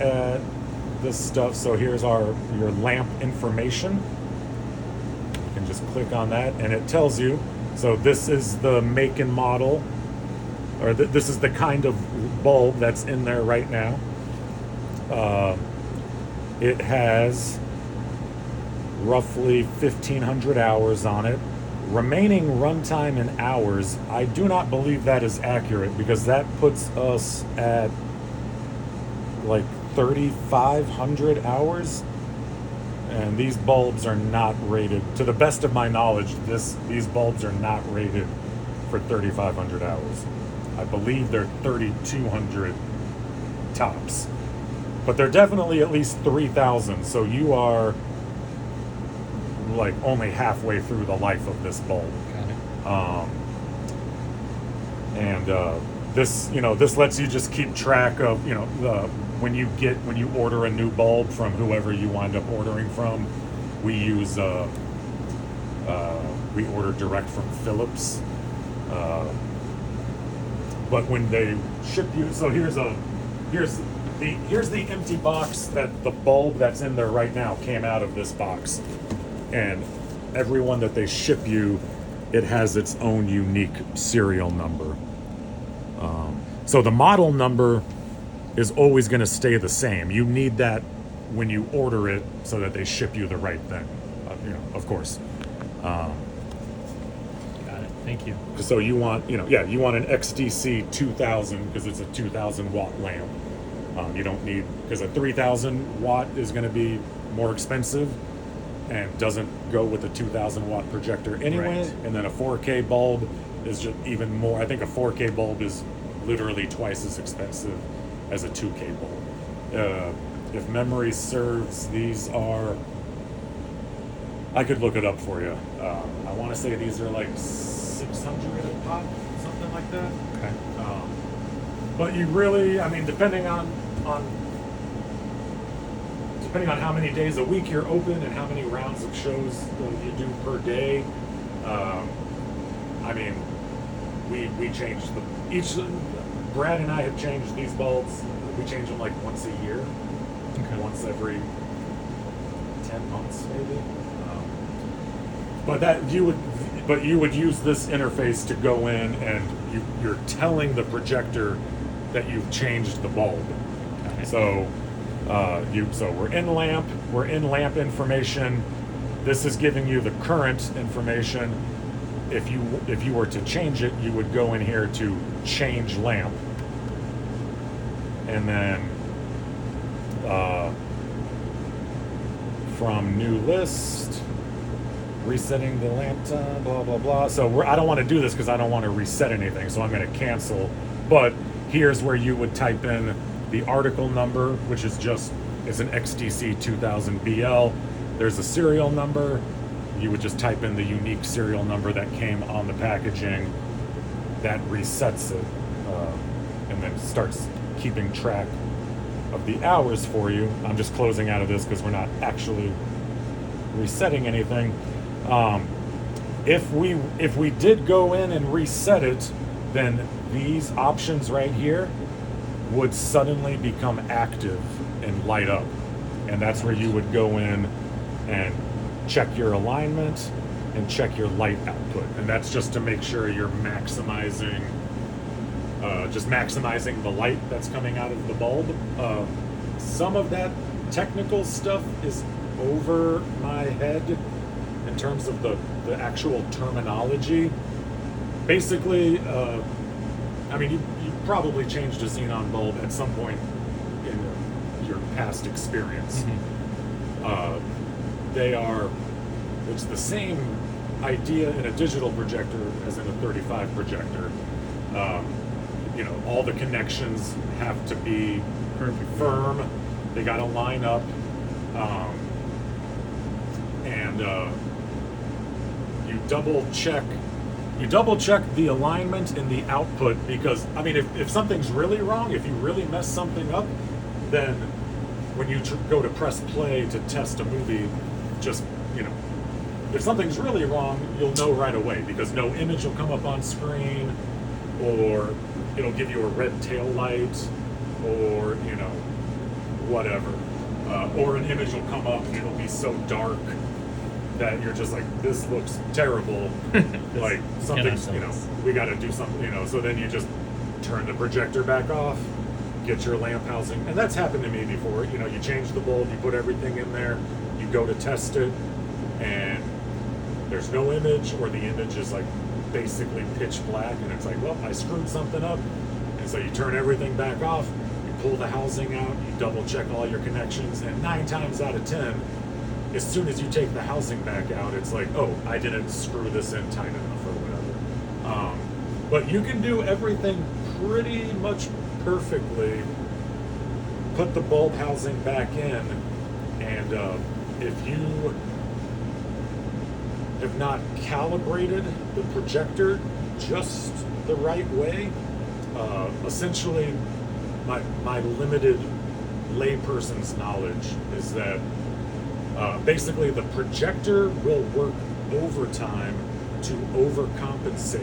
at this stuff. So here's your lamp information. You can just click on that, and it tells you. So this is the make and model, or this is the kind of bulb that's in there right now. It has roughly 1,500 hours on it. Remaining runtime in hours, I do not believe that is accurate, because that puts us at like 3,500 hours, and these bulbs are not rated, to the best of my knowledge, these bulbs are not rated for 3,500 hours. I believe they're 3,200 tops, but they're definitely at least 3,000, so you are like only halfway through the life of this bulb. Got it. And this lets you just keep track of, when you order a new bulb from whoever you wind up ordering from. We order direct from Philips, but when they ship you, so here's the empty box that the bulb that's in there right now came out of this box, and every one that they ship you, it has its own unique serial number. So the model number is always going to stay the same. You need that when you order it so that they ship you the right thing, of course. Got it. Thank you. So you want an XDC 2000 because it's a 2,000 watt lamp. You don't need, because a 3,000 watt is going to be more expensive and doesn't go with a 2,000 watt projector anyway. Right. And then a 4K bulb is just even more. I think a 4K bulb is literally twice as expensive as a 2K bulb. If memory serves, these are, I could look it up for you. I want to say these are like 600 a pop, something like that. Okay. But you really, depending on how many days a week you're open and how many rounds of shows you do per day, we change Brad and I have changed these bulbs. We change them like once a year, once every 10 months maybe. But you would use this interface to go in, and you're telling the projector that you've changed the bulb. So we're in lamp information. This is giving you the current information. If you were to change it, you would go in here to change lamp, and then from new list, resetting the lamp time, blah blah blah. So I don't want to do this because I don't want to reset anything, so I'm going to cancel. But here's where you would type in the article number, which is it's an XDC 2000 BL. There's a serial number. You would just type in the unique serial number that came on the packaging. That resets it, and then starts keeping track of the hours for you. I'm just closing out of this because we're not actually resetting anything. If we did go in and reset it, then these options right here would suddenly become active and light up, and that's where you would go in and check your alignment and check your light output, and that's just to make sure you're maximizing the light that's coming out of the bulb. Some of that technical stuff is over my head in terms of the actual terminology. Basically, you probably changed a xenon bulb at some point in your past experience. It's the same idea in a digital projector as in a 35 projector. All the connections have to be perfect firm. They got to line up, and you double check the alignment in the output, because if something's really wrong, if you really mess something up, then when you go to press play to test a movie, if something's really wrong, you'll know right away, because no image will come up on screen, or it'll give you a red tail light, or whatever. Or an image will come up and it'll be so dark that you're just like, this looks terrible. Like something's, you know, we got to do something, you know. So then you just turn the projector back off, get your lamp housing, and that's happened to me before. You know, you change the bulb, you put everything in there, you go to test it, and there's no image, or the image is like basically pitch black, and it's like, well, I screwed something up. And so you turn everything back off, you pull the housing out, you double check all your connections, and 9 times out of 10, as soon as you take the housing back out, it's like, oh, I didn't screw this in tight enough or whatever. But you can do everything pretty much perfectly, put the bulb housing back in, and if you have not calibrated the projector just the right way, essentially my limited layperson's knowledge is that basically the projector will work overtime to overcompensate